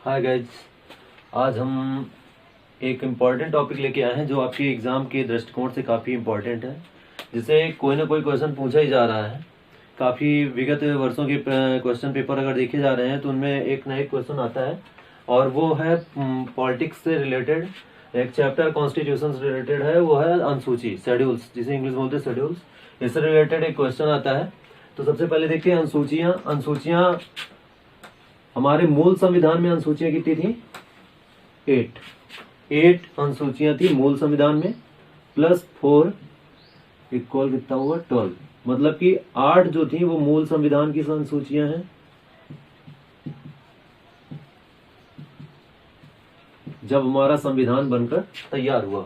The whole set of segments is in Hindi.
हाय गाइज, आज हम एक इम्पॉर्टेंट टॉपिक लेके आए हैं जो आपके एग्जाम के दृष्टिकोण से काफ़ी इम्पॉर्टेंट है, जिसे कोई ना कोई क्वेश्चन पूछा ही जा रहा है। काफ़ी विगत वर्षों के क्वेश्चन पेपर अगर देखे जा रहे हैं तो उनमें एक ना एक क्वेश्चन आता है और वो है पॉलिटिक्स से रिलेटेड। एक चैप्टर कॉन्स्टिट्यूशन से रिलेटेड है, वो है अनुसूची, शेड्यूल्स, जिसे इंग्लिश बोलते हैं शेड्यूल्स। इससे रिलेटेड एक क्वेश्चन आता है। तो सबसे पहले देखते हैं अनुसूचियाँ। अनुसूचियाँ हमारे मूल संविधान में अनुसूचियां कितनी थी? 8 अनुसूचियां थी मूल संविधान में, प्लस 4 इक्वल कितना हुआ? 12। मतलब कि 8 जो थी वो मूल संविधान की अनुसूचियां हैं। जब हमारा संविधान बनकर तैयार हुआ,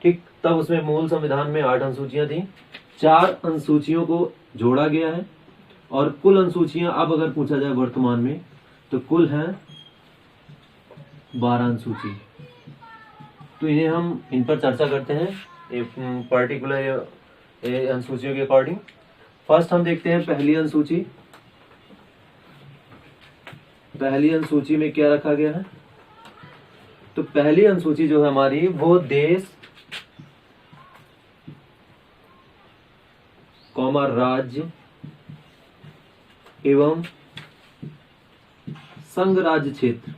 ठीक, तब उसमें मूल संविधान में 8 अनुसूचियां थी। 4 अनुसूचियों को जोड़ा गया है और कुल अनुसूचियां अब अगर पूछा जाए वर्तमान में तो कुल है 12 अनुसूची। तो इन्हें हम इन पर चर्चा करते हैं एक पर्टिकुलर अनुसूचियों के अकॉर्डिंग। फर्स्ट हम देखते हैं पहली अनुसूची। पहली अनुसूची में क्या रखा गया है? तो पहली अनुसूची जो है हमारी, वो देश कॉमा राज्य एवं संघ राज्य क्षेत्र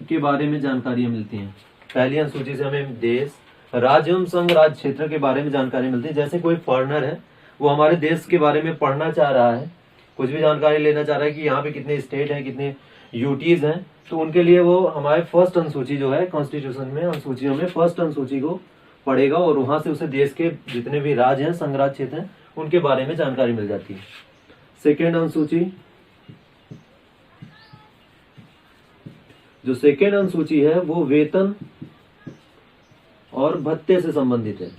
के बारे में जानकारियां मिलती हैं। पहली अनुसूची से हमें देश, राज्य एवं संघ राज्य क्षेत्र के बारे में जानकारी मिलती है। जैसे कोई फॉरेनर है, वो हमारे देश के बारे में पढ़ना चाह रहा है, कुछ भी जानकारी लेना चाह रहा है कि यहाँ पे कितने स्टेट हैं, कितने यूटीज हैं, तो उनके लिए वो हमारे फर्स्ट अनुसूची जो है कॉन्स्टिट्यूशन में अनुसूचियों में फर्स्ट अनुसूची को पढ़ेगा और वहां से उसे देश के जितने भी राज्य हैं, संघ राज्य क्षेत्र हैं, उनके बारे में जानकारी मिल जाती है। सेकेंड अनुसूची, जो सेकेंड अनुसूची है वो वेतन और भत्ते से संबंधित है।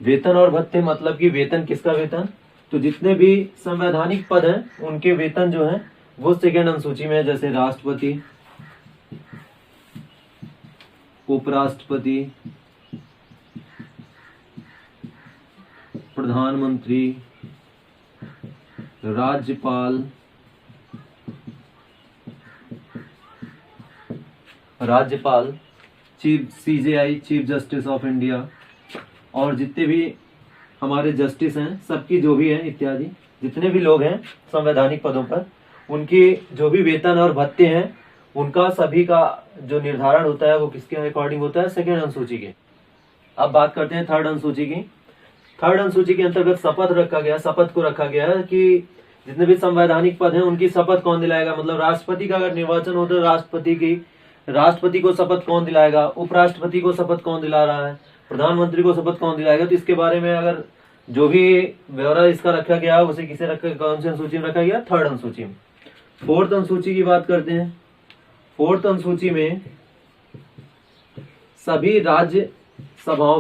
वेतन और भत्ते मतलब कि वेतन किसका वेतन? तो जितने भी संवैधानिक पद हैं उनके वेतन जो हैं वो सेकेंड अनुसूची में है। जैसे राष्ट्रपति, उपराष्ट्रपति, प्रधानमंत्री, राज्यपाल, chief CJI, chief justice of India, और जितने भी हमारे जस्टिस हैं, सबकी जो भी है इत्यादि, जितने भी लोग हैं संवैधानिक पदों पर, उनकी जो भी वेतन और भत्ते हैं, उनका सभी का जो निर्धारण होता है वो किसके अकॉर्डिंग होता है? सेकेंड अनुसूची के। अब बात करते हैं थर्ड अनुसूची की। थर्ड अनुसूची के अंतर्गत शपथ को रखा गया है कि जितने भी संवैधानिक पद हैं उनकी शपथ कौन दिलाएगा। मतलब राष्ट्रपति का अगर निर्वाचन हो तो राष्ट्रपति को शपथ कौन दिलाएगा, उपराष्ट्रपति को शपथ कौन दिला रहा है, प्रधानमंत्री को शपथ कौन दिलाएगा। तो इसके बारे में अगर जो भी ब्यौरा इसका रखा गया है उसे किसे कौन सी अनुसूची में रखा गया? थर्ड अनुसूची में। फोर्थ अनुसूची की बात करते हैं। फोर्थ अनुसूची में सभी राज्य सभा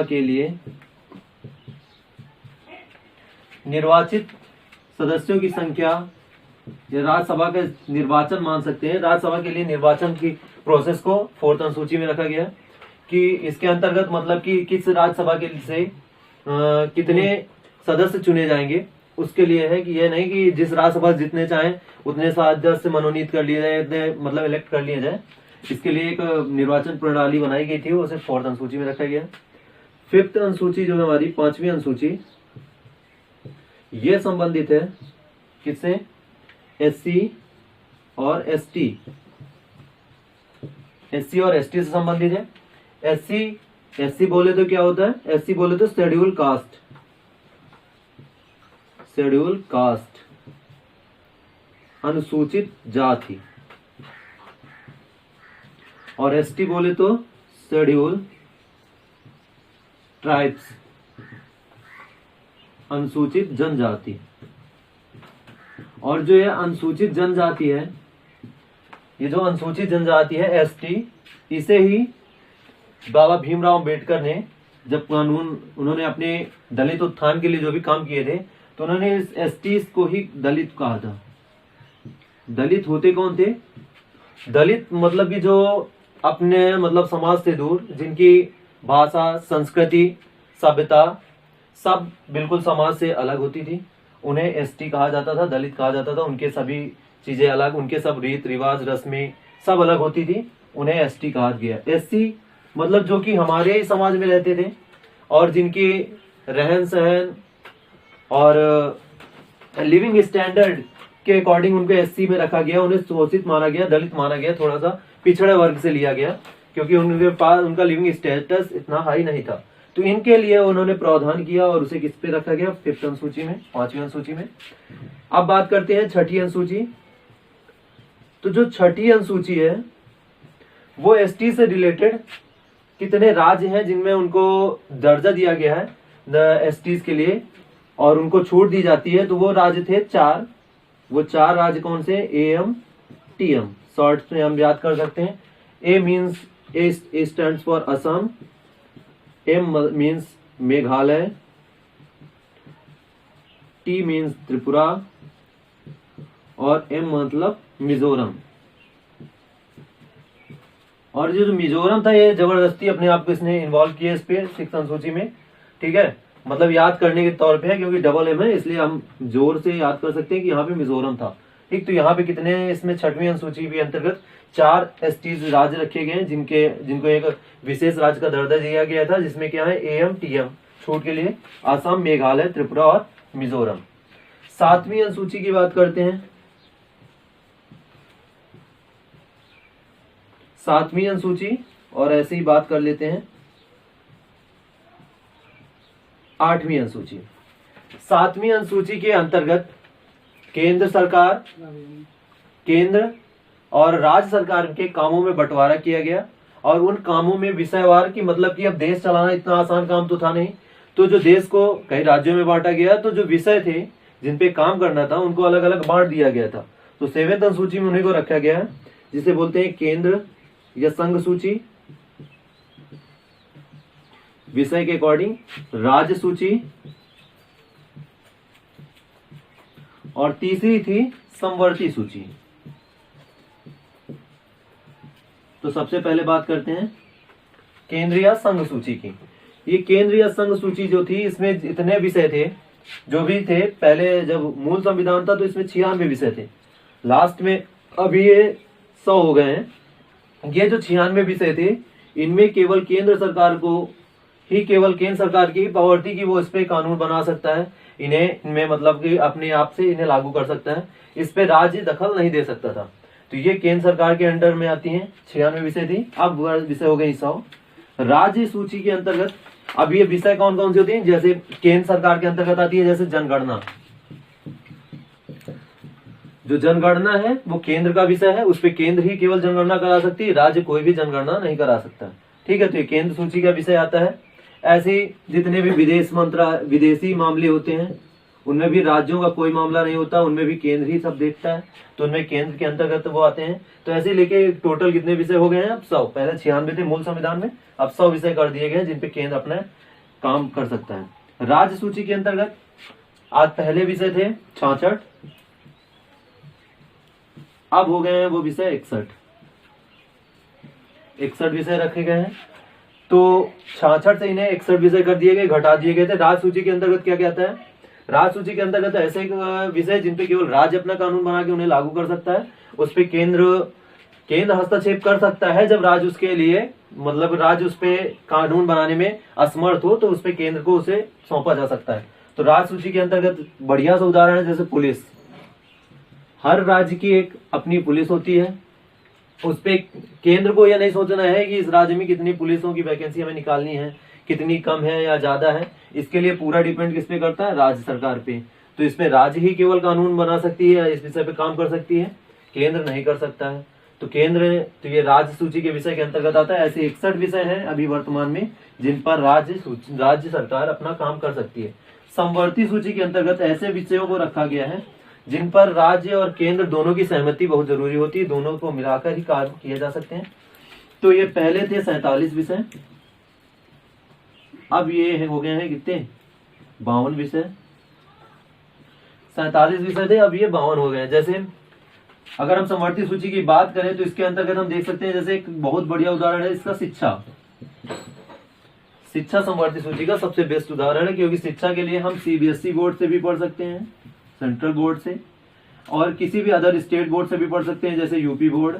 के लिए निर्वाचित सदस्यों की संख्या, या राज्यसभा का निर्वाचन मान सकते हैं, राज्यसभा के लिए निर्वाचन की प्रोसेस को फोर्थ अनुसूची में रखा गया कि इसके अंतर्गत मतलब कि किस राज्यसभा के से कितने सदस्य चुने जाएंगे, उसके लिए है कि यह नहीं कि जिस राज्यसभा जितने चाहें उतने सदस्य मनोनीत कर लिए जाए, मतलब इलेक्ट कर लिए जाए। इसके लिए एक निर्वाचन प्रणाली बनाई गई थी, उसे फोर्थ अनुसूची में रखा गया। फिफ्थ अनुसूची जो है हमारी, पांचवी अनुसूची, ये संबंधित है किससे? एससी और एसटी से संबंधित है। एससी बोले तो क्या होता है? एससी बोले तो शेड्यूल कास्ट, अनुसूचित जाति, और एसटी बोले तो शेड्यूल ट्राइब्स, अनुसूचित जनजाति। और जो ये अनुसूचित जनजाति है, ये जो अनुसूचित जनजाति है एसटी, इसे ही बाबा भीमराव अंबेडकर ने जब कानून उन्होंने अपने दलित उत्थान के लिए जो भी काम किए थे, तो उन्होंने इस एसटी को ही दलित कहा था। दलित होते कौन थे? दलित मतलब कि जो अपने मतलब समाज से दूर, जिनकी भाषा, संस्कृति, सभ्यता सब बिल्कुल समाज से अलग होती थी। उन्हें एसटी कहा जाता था, दलित कहा जाता था। उनके सभी चीजें अलग, उनके सब रीत रिवाज रस्में सब अलग होती थी, उन्हें एसटी कहा गया। एससी मतलब जो कि हमारे ही समाज में रहते थे और जिनकी रहन सहन और लिविंग स्टैंडर्ड के अकॉर्डिंग उनको एससी में रखा गया, उन्हें शोषित माना गया, दलित माना गया, थोड़ा सा पिछड़े वर्ग से लिया गया क्योंकि उनके पास उनका लिविंग स्टेटस इतना हाई नहीं था। तो इनके लिए उन्होंने प्रावधान किया और उसे किस पे रखा गया, 5th अनुसूची में, 5वीं अनुसूची में। अब बात करते हैं 6ठी अनुसूची। तो जो 6ठी अनुसूची है वो एसटी से रिलेटेड कितने राज्य हैं जिनमें उनको दर्जा दिया गया है एसटीज के लिए और उनको छूट दी जाती है। तो वो राज्य थे 4। वो 4 राज्य कौन से, एएम टीएम, शॉर्ट में हम याद कर सकते हैं। A means A stands for Assam, M means Meghalaya, T means Tripura और एम मतलब मिजोरम। और जो मिजोरम था ये जबरदस्ती अपने आप को इसने इन्वॉल्व किया इस पे 6th अनुसूची में, ठीक है, मतलब याद करने के तौर पे है क्योंकि डबल एम है इसलिए हम जोर से याद कर सकते हैं कि यहाँ पे मिजोरम था, ठीक। तो यहाँ पे कितने, इसमें 6वीं अनुसूची के अंतर्गत 4 एसटीज राज्य रखे गए हैं जिनको एक विशेष राज्य का दर्जा दिया गया था, जिसमें क्या है एएम टीएम छूट के लिए असम, मेघालय, त्रिपुरा और मिजोरम। 7वीं अनुसूची की बात करते हैं। 7वीं अनुसूची और ऐसे ही बात कर लेते हैं 8वीं अनुसूची। 7वीं अनुसूची के अंतर्गत केंद्र सरकार, केंद्र और राज्य सरकार के कामों में बंटवारा किया गया और उन कामों में विषयवार की, मतलब कि अब देश चलाना इतना आसान काम तो था नहीं, तो जो देश को कई राज्यों में बांटा गया, तो जो विषय थे जिन पे काम करना था उनको अलग अलग बांट दिया गया था। तो 7th अनुसूची में उन्हीं को रखा गया है जिसे बोलते हैं केंद्र या संघ सूची, विषय के अकॉर्डिंग राज्य सूची, और तीसरी थी समवर्ती सूची। तो सबसे पहले बात करते हैं केंद्र या संघ सूची की। ये केंद्र या संघ सूची जो थी इसमें इतने विषय थे जो भी थे, पहले जब मूल संविधान था तो इसमें 96 विषय थे, लास्ट में अभी ये 100 हो गए हैं। ये जो 96 विषय थे इनमें केवल केंद्र सरकार को ही, केवल केंद्र सरकार की पावर थी कि वो इस पे कानून बना सकता है, इनमें मतलब कि अपने आप से इन्हें लागू कर सकता है, इस पे राज्य दखल नहीं दे सकता था। तो ये केंद्र सरकार के अंडर में आती हैं। 96 विषय थी, अब विषय हो गई 100। राज्य सूची के अंतर्गत अब ये विषय कौन कौन से होते हैं, जैसे केंद्र सरकार के अंतर्गत आती है जैसे जनगणना। जो जनगणना है वो केंद्र का विषय है, उस पे केंद्र ही केवल जनगणना करा सकती है, राज्य कोई भी जनगणना नहीं करा सकता, ठीक है। तो ये केंद्र सूची का विषय आता है। ऐसे जितने भी विदेशी मामले होते हैं उनमें भी राज्यों का कोई मामला नहीं होता, उनमें भी केंद्र ही सब देखता है, तो उनमें केंद्र के अंतर्गत वो आते हैं। तो ऐसे लेके टोटल कितने विषय हो गए हैं अब 100, पहले 96 थे मूल संविधान में, अब 100 विषय कर दिए गए जिनपे केंद्र अपना काम कर सकता है। राज्य सूची के अंतर्गत आज पहले विषय थे 66, अब हो गए हैं वो विषय 61 विषय रखे गए हैं। तो 66 से इन्हें 61 विषय कर दिए गए, घटा दिए गए थे। राज्य सूची के अंतर्गत क्या क्या आता है, राज्य सूची के अंतर्गत ऐसे विषय जिन पे केवल राज्य अपना कानून बना के उन्हें लागू कर सकता है, उस पे केंद्र हस्तक्षेप कर सकता है जब राज्य उसके लिए, मतलब राज्य उस पे कानून बनाने में असमर्थ हो तो उस पे केंद्र को उसे सौंपा जा सकता है। तो राज्य सूची के अंतर्गत बढ़िया सा उदाहरण है जैसे पुलिस, हर राज्य की एक अपनी पुलिस होती है, उस पे केंद्र को यह नहीं सोचना है कि इस राज्य में कितनी पुलिसों की वैकेंसी हमें निकालनी है, कितनी कम है या ज्यादा है, इसके लिए पूरा डिपेंड किस पे करता है, राज्य सरकार पे। तो इसमें राज्य ही केवल कानून बना सकती है, इस विषय पे काम कर सकती है, केंद्र नहीं कर सकता है। तो तो ये राज्य सूची के विषय के अंतर्गत आता है। ऐसे 61 विषय हैं अभी वर्तमान में जिन पर राज्य सरकार अपना काम कर सकती है। समवर्ती सूची के अंतर्गत ऐसे विषयों को रखा गया है जिन पर राज्य और केंद्र दोनों की सहमति बहुत जरूरी होती है, दोनों को मिलाकर ही कार्य किए जा सकते हैं। तो ये पहले थे 47 विषय, अब ये हो गए हैं कितने, 52 विषय। 47 विषय थे, अब ये 52 हो गए। जैसे अगर हम समवर्ती सूची की बात करें तो इसके अंतर्गत हम देख सकते हैं, जैसे एक बहुत बढ़िया उदाहरण है इसका शिक्षा। शिक्षा समवर्ती सूची का सबसे बेस्ट उदाहरण है, क्योंकि शिक्षा के लिए हम सीबीएसई बोर्ड से भी पढ़ सकते हैं, सेंट्रल बोर्ड से, और किसी भी अदर स्टेट बोर्ड से भी पढ़ सकते हैं, जैसे यूपी बोर्ड।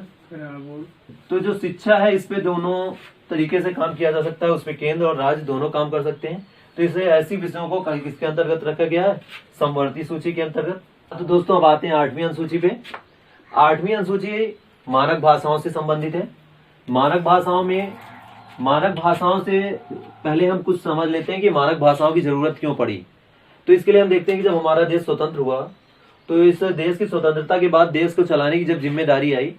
तो जो शिक्षा है इस पे दोनों तरीके से काम किया जा सकता है, उसमें केंद्र और राज्य दोनों काम कर सकते हैं। तो इसे ऐसी विषयों को किसके अंतर्गत रखा गया है, समवर्ती सूची के अंतर्गत। तो दोस्तों अब आते हैं 8वीं अनुसूची पे। 8वीं अनुसूची मानक भाषाओं से संबंधित है। मानक भाषाओं से पहले हम कुछ समझ लेते हैं कि मानक भाषाओं की जरूरत क्यों पड़ी। तो इसके लिए हम देखते हैं कि जब हमारा देश स्वतंत्र हुआ, तो इस देश की स्वतंत्रता के बाद देश को चलाने की जब जिम्मेदारी आई,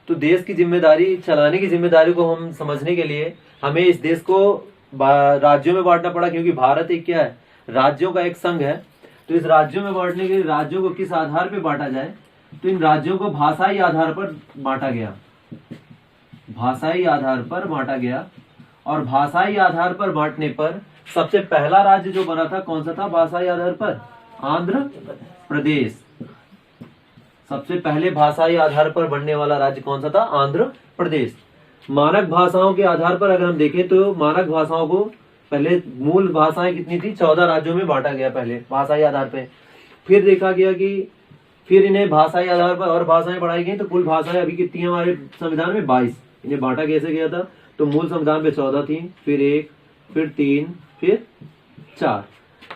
तो देश की जिम्मेदारी, चलाने की जिम्मेदारी को हम समझने के लिए हमें इस देश को राज्यों में बांटना पड़ा, क्योंकि भारत एक क्या है, राज्यों का एक संघ है। तो इस राज्यों में बांटने के लिए राज्यों को किस आधार पर बांटा जाए, तो इन राज्यों को भाषाई आधार पर बांटा गया, भाषाई आधार पर बांटा गया। और भाषाई आधार पर बांटने पर सबसे पहला राज्य जो बना था कौन सा था भाषाई आधार पर, आंध्र प्रदेश। सबसे पहले भाषाई आधार पर बनने वाला राज्य कौन सा था, आंध्र प्रदेश। मानक भाषाओं के आधार पर अगर हम देखें तो मानक भाषाओं को पहले मूल भाषाएं कितनी थी, 14 राज्यों में बांटा गया पहले भाषाई आधार पर। फिर देखा गया कि फिर इन्हें भाषाई आधार पर और भाषाएं बढ़ाई गई, तो कुल भाषाएं अभी कितनी है हमारे संविधान में, 22। इन्हें बांटा कैसे गया था, तो मूल संविधान में 14 थी, फिर 1, फिर 3, फिर 4।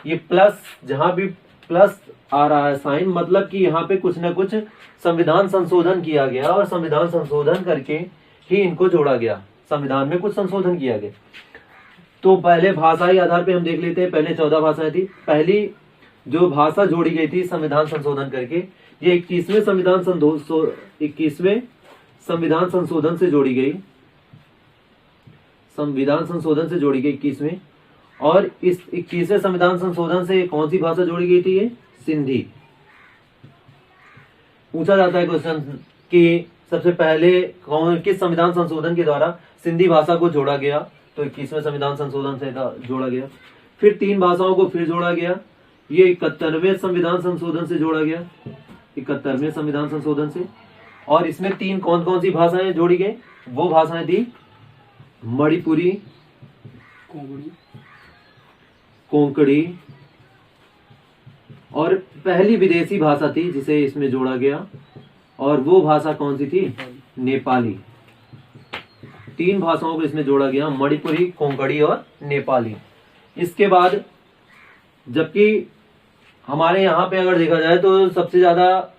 ये प्लस, जहां भी प्लस आ रहा है साइन, मतलब कि यहाँ पे कुछ ना कुछ संविधान संशोधन किया गया, और संविधान संशोधन करके ही इनको जोड़ा गया, संविधान में कुछ संशोधन किया गया। तो पहले भाषाई आधार पे हम देख लेते हैं। पहले 14 भाषाएं थी। पहली जो भाषा जोड़ी गई थी संविधान संशोधन करके, ये 21वें संविधान संशोधन से जोड़ी गई, संविधान संशोधन से जोड़ी गई 21वें। और इस 21वें संविधान संशोधन से कौन सी भाषा जोड़ी गई थी, ये सिंधी। पूछा जाता है क्वेश्चन कि सबसे पहले किस संविधान संशोधन के द्वारा सिंधी भाषा को जोड़ा गया, तो 21वें संविधान संशोधन से जोड़ा गया। फिर 3 भाषाओं को फिर जोड़ा गया, ये 71वें संविधान संशोधन से जोड़ा गया, 71वें संविधान संशोधन से। और इसमें 3 कौन कौन सी भाषाएं जोड़ी गई, वो भाषाएं थी मणिपुरी, कोंकणी, और पहली विदेशी भाषा थी जिसे इसमें जोड़ा गया, और वो भाषा कौन सी थी, नेपाली। 3 भाषाओं को इसमें जोड़ा गया, मणिपुरी, कोंकणी और नेपाली। इसके बाद जबकि हमारे यहाँ पे अगर देखा जाए तो सबसे ज्यादा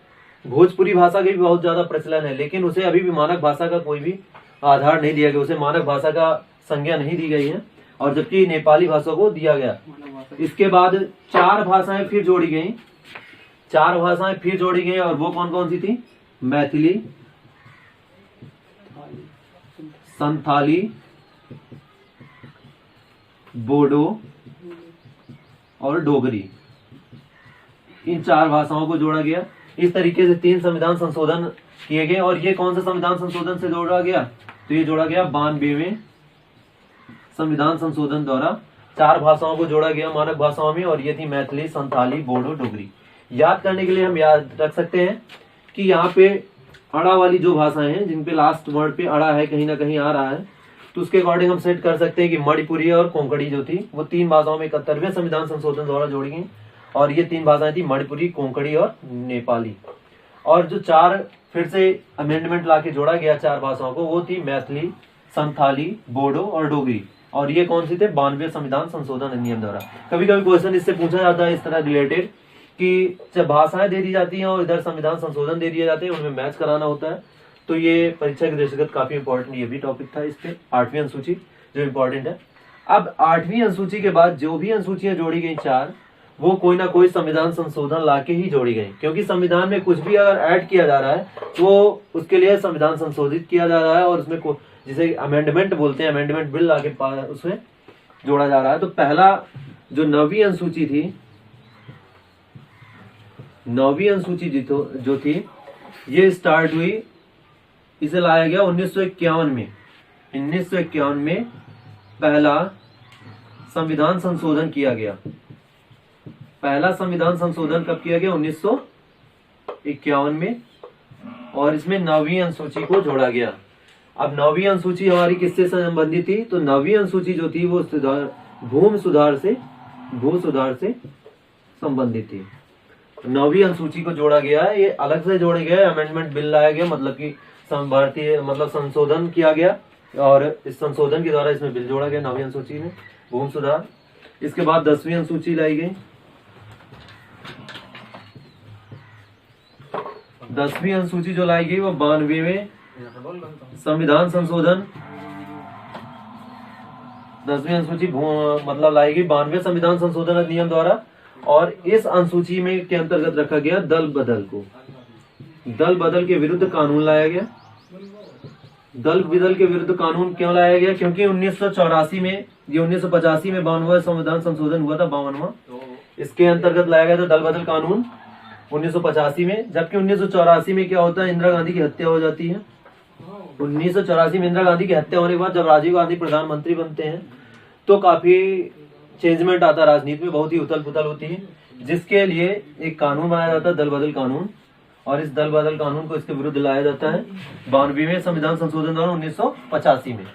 भोजपुरी भाषा का भी बहुत ज्यादा प्रचलन है, लेकिन उसे अभी भी मानक भाषा का कोई भी आधार नहीं दिया गया, उसे मानक भाषा का संज्ञा नहीं दी गई है, और जबकि नेपाली भाषा को दिया गया। इसके बाद 4 भाषाएं फिर जोड़ी गई, 4 भाषाएं फिर जोड़ी गई, और वो कौन कौन सी थी, मैथिली, संथाली, बोडो और डोगरी। इन 4 भाषाओं को जोड़ा गया। इस तरीके से 3 संविधान संशोधन किए गए। और ये कौन सा संविधान संशोधन से जोड़ा गया, तो ये जोड़ा गया 92वें संविधान संशोधन द्वारा 4 भाषाओं को जोड़ा गया मानक भाषाओं में, और ये थी मैथिली, संथाली, बोडो, डोगरी। याद करने के लिए हम याद रख सकते हैं कि यहाँ पे अड़ा वाली जो भाषाएं हैं, जिनपे लास्ट वर्ड पे अड़ा है, कहीं ना कहीं आ रहा है, तो उसके अकॉर्डिंग हम सेट कर सकते हैं कि मणिपुरी और कोंकणी जो थी वो 3 भाषाओं में 71वें संविधान संशोधन द्वारा जोड़ी गई, और ये 3 भाषाएं थी मणिपुरी, कोंकणी और नेपाली। और जो 4 फिर से अमेंडमेंट लाके जोड़ा गया 4 भाषाओं को, वो थी मैथिली, संथाली, बोडो और डोगरी। और ये कौन से थे, 92वें संविधान संशोधन अधिनियम द्वारा। कभी कभी क्वेश्चन इससे पूछा जाता है इस तरह रिलेटेड कि जब भाषाएं दे दी जाती हैं और इधर संविधान संशोधन दे दिए जाते हैं, उनमें मैच कराना होता है। तो ये परीक्षा के दृष्टिगत काफी इंपॉर्टेंट ये भी टॉपिक था इस पे, 8वीं अनुसूची जो इंपॉर्टेंट है। अब 8वीं अनुसूची के बाद जो भी अनुसूचियां जोड़ी गई 4, वो कोई ना कोई संविधान संशोधन लाके ही जोड़ी गई, क्योंकि संविधान में कुछ भी अगर ऐड किया जा रहा है तो उसके लिए संविधान संशोधित किया जा रहा है, और उसमें जिसे अमेंडमेंट बोलते हैं, अमेंडमेंट बिल लाके उसमें जोड़ा जा रहा है। तो पहला जो 9वीं अनुसूची थी, 9वीं अनुसूची जो थी, ये स्टार्ट हुई, इसे लाया गया 1951 में। 1951 में पहला संविधान संशोधन किया गया। पहला संविधान संशोधन कब किया गया, 1951 में, और इसमें 9वीं अनुसूची को जोड़ा गया। अब 9वीं अनुसूची हमारी किससे संबंधित थी, तो 9वीं अनुसूची जो थी वो भू सुधार से संबंधित थी। 9वीं अनुसूची को जोड़ा गया है, ये अलग से जोड़े गए, अमेंडमेंट बिल लाया गया, मतलब कि भारतीय मतलब संशोधन किया गया और इस संशोधन के द्वारा इसमें बिल जोड़ा गया 9वीं अनुसूची में, भूमि सुधार। इसके बाद 10वीं अनुसूची लाई गई। 10वीं अनुसूची जो लाई गई वो 92वें संविधान संशोधन, 10वीं अनुसूची मतलब लाई गई 92वें संविधान संशोधन अधिनियम द्वारा, और इस अनुसूची में के अंतर्गत रखा गया दल बदल को। दल बदल के विरुद्ध कानून लाया गया। दल बदल के विरुद्ध कानून क्यों लाया गया? क्योंकि 1984 में, ये 1985 में 52वां संविधान संशोधन हुआ था, 52वां, इसके अंतर्गत लाया गया था दल बदल कानून 1985 में। जबकि 1984 में क्या होता है, इंदिरा गांधी की हत्या हो जाती है। 1984 में इंदिरा गांधी की हत्या होने के बाद जब राजीव गांधी प्रधानमंत्री बनते हैं तो काफी चेंजमेंट आता है राजनीति में, बहुत ही उथल पुथल होती है, जिसके लिए एक कानून बनाया जाता है दल बदल कानून, और इस दल बदल कानून को इसके विरुद्ध लाया जाता है 92वें संविधान संशोधन द्वारा 1985 में।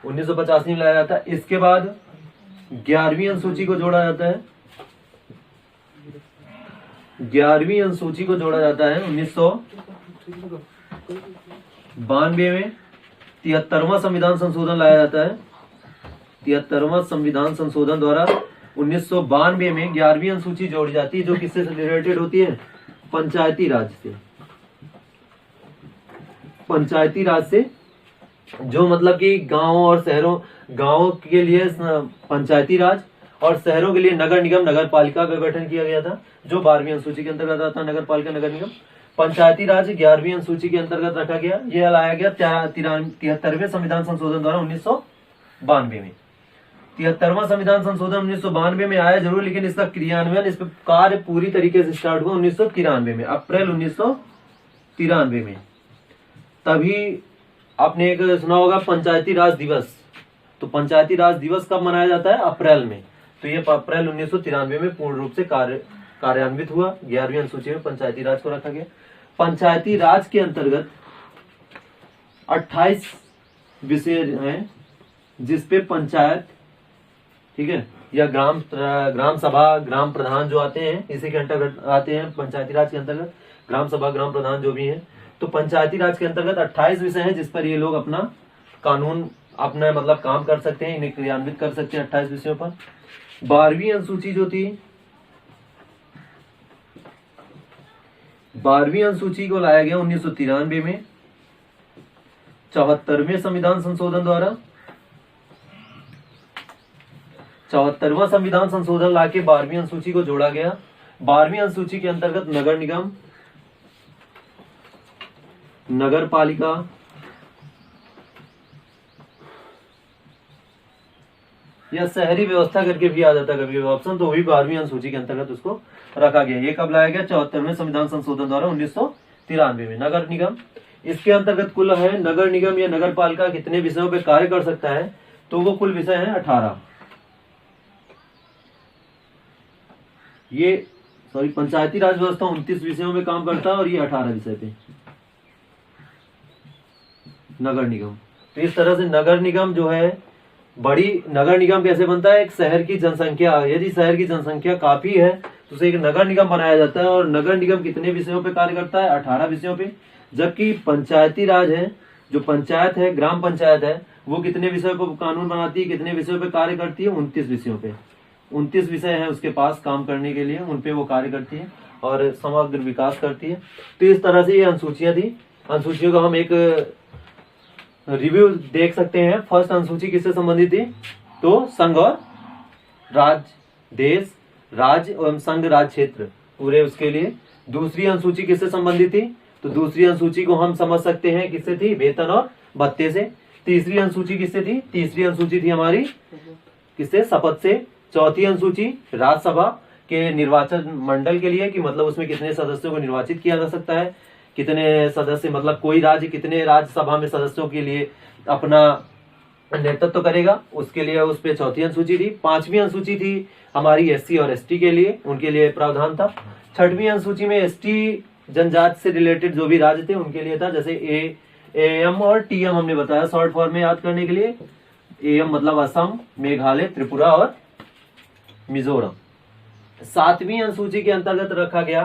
1985 में लाया जाता है। इसके बाद 11वीं अनुसूची को जोड़ा जाता है। 11वीं अनुसूची को जोड़ा जाता है 1992 में। 73वां संविधान संशोधन लाया जाता है। 73वां संविधान संशोधन द्वारा 1992 में 11वीं अनुसूची जोड़ी जाती है, जो किससे रिलेटेड होती है? पंचायती राज से। पंचायती राज से, जो मतलब कि गांवों और शहरों, गांवों के लिए पंचायती राज और शहरों के लिए नगर निगम नगर पालिका का गठन किया गया था, जो 12वीं अनुसूची के अंतर्गत आता है। नगर पालिका नगर निगम। पंचायती राज 11वीं अनुसूची के अंतर्गत रखा गया। यह लाया गया 73वें संविधान संशोधन द्वारा 1992 में। 73वां संविधान संशोधन 1992 में आया जरूर, लेकिन इसका क्रियान्वयन, इस पर कार्य पूरी तरीके से स्टार्ट हुआ 1993 में, अप्रैल 1993 में। तभी आपने एक सुना होगा पंचायती राज दिवस। तो पंचायती राज दिवस कब मनाया जाता है? अप्रैल में। तो ये अप्रैल 1993 में पूर्ण रूप से कार्यान्वित हुआ। 11वीं अनुसूची में पंचायती राज को रखा गया। पंचायती राज के अंतर्गत 28 विषय हैं, जिसपे पंचायत, ठीक है, या ग्राम सभा, ग्राम प्रधान जो आते हैं, इसी के अंतर्गत आते हैं पंचायती राज के अंतर्गत। ग्राम सभा, ग्राम प्रधान जो भी हैं, तो पंचायती राज के अंतर्गत 28 विषय हैं, जिस पर ये लोग अपना कानून, अपना मतलब काम कर सकते हैं, इन्हें क्रियान्वित कर सकते हैं 28 विषयों पर। 12वीं अनुसूची जो थी, 12वीं अनुसूची को लाया गया 1993 में 74वें संविधान संशोधन द्वारा। 74वां संविधान संशोधन लाके 12वीं अनुसूची को जोड़ा गया। 12वीं अनुसूची के अंतर्गत नगर निगम, नगर पालिका, या शहरी व्यवस्था करके भी आ जाता है कभी ऑप्शन, तो वही 12वीं अनुसूची के अंतर्गत उसको रखा गया। ये कब लाया गया? 74वें संविधान संशोधन द्वारा 1993 में। नगर निगम, इसके अंतर्गत कुल है, नगर निगम या नगर पालिका कितने विषयों पे कार्य कर सकता है? तो वो कुल विषय है 18। ये पंचायती राज व्यवस्था 29 विषयों में काम करता है और ये 18 विषय पे नगर निगम। तो इस तरह से नगर निगम जो है, बड़ी नगर निगम कैसे बनता है? एक शहर की जनसंख्या, यदि शहर की जनसंख्या काफी है तो उसे एक नगर निगम बनाया जाता है, और नगर निगम कितने विषयों पे कार्य करता है? 18 विषयों पे। जबकि पंचायती राज है, जो पंचायत है, ग्राम पंचायत है, वो कितने विषयों पर कानून बनाती है, कितने विषयों पे कार्य करती है? 29 विषयों पे। 29 विषय है उसके पास काम करने के लिए, उनपे वो कार्य करती है और समग्र विकास करती है। तो इस तरह से ये अनुसूचियां थी। अनुसूचियों का हम एक रिव्यू देख सकते हैं। फर्स्ट अनुसूची किससे संबंधित थी? तो संघ और राज्य, देश, राज्य एवं संघ राज्य क्षेत्र पूरे उसके लिए। दूसरी अनुसूची किससे संबंधित थी? तो दूसरी अनुसूची को हम समझ सकते हैं किससे थी? वेतन और भत्ते से। तीसरी अनुसूची किससे थी? तीसरी अनुसूची थी हमारी किससे? शपथ से। चौथी अनुसूची राज्यसभा के निर्वाचन मंडल के लिए, कि मतलब उसमें कितने सदस्यों को निर्वाचित किया जा सकता है, कितने सदस्य, मतलब कोई राज्य कितने राज्यसभा में सदस्यों के लिए अपना नेतृत्व करेगा, उसके लिए उस पे चौथी अनुसूची थी। 5वीं अनुसूची थी हमारी SC और ST के लिए, उनके लिए प्रावधान था। 6वीं अनुसूची में ST जनजाति से रिलेटेड जो भी राज्य थे उनके लिए था, जैसे AM और TM हमने बताया शॉर्ट फॉर्म में याद करने के लिए। एम मतलब असम, मेघालय, त्रिपुरा और मिजोरम। 7वीं अनुसूची के अंतर्गत रखा गया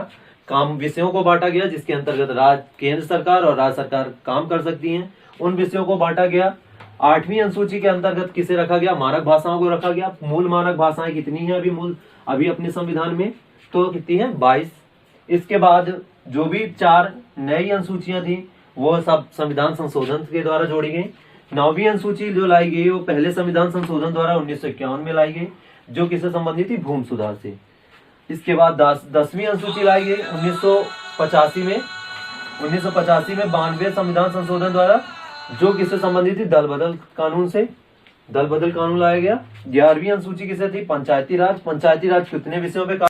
काम विषयों को बांटा गया जिसके अंतर्गत केंद्र सरकार और राज्य सरकार काम कर सकती हैं, उन विषयों को बांटा गया। 8वीं अनुसूची के अंतर्गत किसे रखा गया? मानक भाषाओं को रखा गया। मूल मानक भाषाएं कितनी है अभी अपने संविधान में? तो कितनी है? 22। इसके बाद जो भी 4 नई अनुसूचियां थी वो सब संविधान संशोधन के द्वारा जोड़ी गई। 9वीं अनुसूची जो लाई गई वो पहले संविधान संशोधन द्वारा 1951 में लाई गई, जो किससे संबंधित थी? भूमि सुधार से। इसके बाद 10वीं अनुसूची लाई गई 1985 में 92 संविधान संशोधन द्वारा, जो किससे संबंधित थी? दल बदल कानून से। दल बदल कानून लाया गया। 11वीं अनुसूची किसे थी? पंचायती राज। पंचायती राज कितने विषयों पे